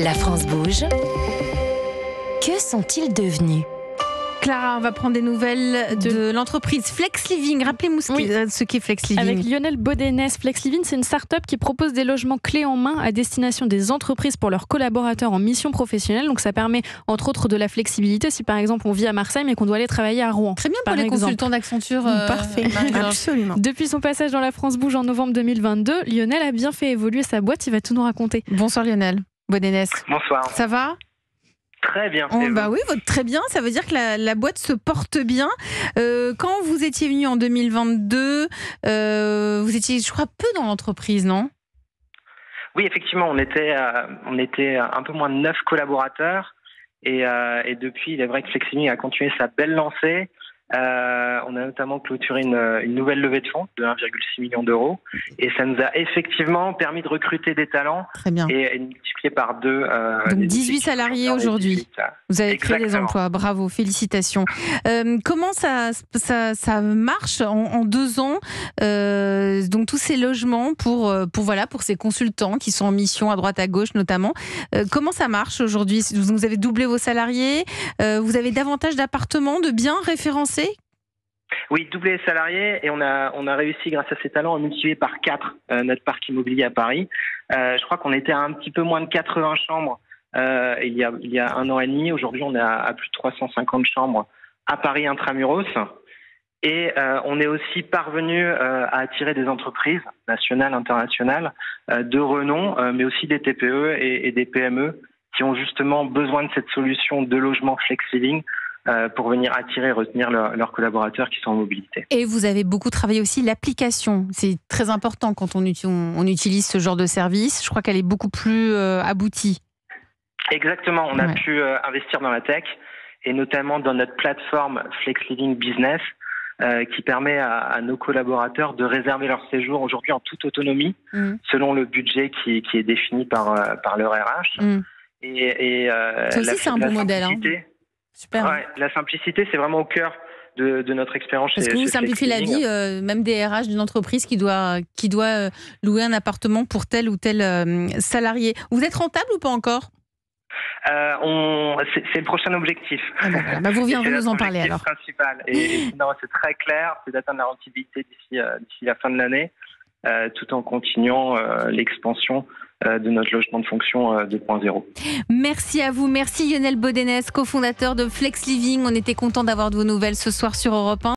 La France bouge. Que sont-ils devenus ? Clara, on va prendre des nouvelles de l'entreprise Flex Living. Rappelez-moi ce qu'est Flex Living. Avec Lionel Bodenès, Flex Living, c'est une start-up qui propose des logements clés en main à destination des entreprises pour leurs collaborateurs en mission professionnelle. Donc ça permet entre autres de la flexibilité si par exemple on vit à Marseille mais qu'on doit aller travailler à Rouen. Très bien pour les consultants d'Accenture. Parfait, absolument. Depuis son passage dans La France bouge en novembre 2022, Lionel a bien fait évoluer sa boîte, il va tout nous raconter. Bonsoir Lionel Bodenès. Bonsoir. Ça va ? Très bien. Bah oui, très bien. Ça veut dire que la boîte se porte bien. Quand vous étiez venu en 2022, vous étiez, je crois, peu dans l'entreprise, non ? Oui, effectivement, on était un peu moins de 9 collaborateurs. Et depuis, il est vrai que Flex Living a continué sa belle lancée. On a notamment clôturé une nouvelle levée de fonds de 1,6 million d'euros. Et ça nous a effectivement permis de recruter des talents. Très bien. Et de multiplier par 2. Donc 18 salariés aujourd'hui. Vous avez créé des emplois. Bravo, félicitations. Comment ça marche en 2 ans donc tous ces logements pour ces consultants qui sont en mission à droite à gauche notamment. Comment ça marche aujourd'hui ? Vous avez doublé vos salariés. Vous avez davantage d'appartements, de biens référencés ? Oui, doubler les salariés et on a réussi grâce à ces talents à multiplier par 4 notre parc immobilier à Paris. Je crois qu'on était à un petit peu moins de 80 chambres il y a 1 an et demi. Aujourd'hui, on est à plus de 350 chambres à Paris intramuros. Et on est aussi parvenu à attirer des entreprises nationales, internationales, de renom, mais aussi des TPE et des PME qui ont justement besoin de cette solution de logement Flex Living pour venir attirer et retenir leurs collaborateurs qui sont en mobilité. Et vous avez beaucoup travaillé aussi l'application. C'est très important quand on utilise ce genre de service. Je crois qu'elle est beaucoup plus aboutie. Exactement. On a pu investir dans la tech et notamment dans notre plateforme Flex Living Business qui permet à nos collaborateurs de réserver leur séjour aujourd'hui en toute autonomie selon le budget qui est défini par leur RH. Ça aussi, c'est un bon modèle. Super. Ouais, la simplicité, c'est vraiment au cœur de notre expérience. Parce que vous simplifiez la vie, même des RH d'une entreprise qui doit louer un appartement pour tel ou tel salarié. Vous êtes rentable ou pas encore ? C'est le prochain objectif. Vous reviendrez nous en parler alors. Principal. Et non, c'est très clair, c'est d'atteindre la rentabilité d'ici la fin de l'année, tout en continuant l'expansion de notre logement de fonction 2.0. Merci à vous, merci Lionel Bodenès, cofondateur de Flex Living. On était content d'avoir de vos nouvelles ce soir sur Europe 1.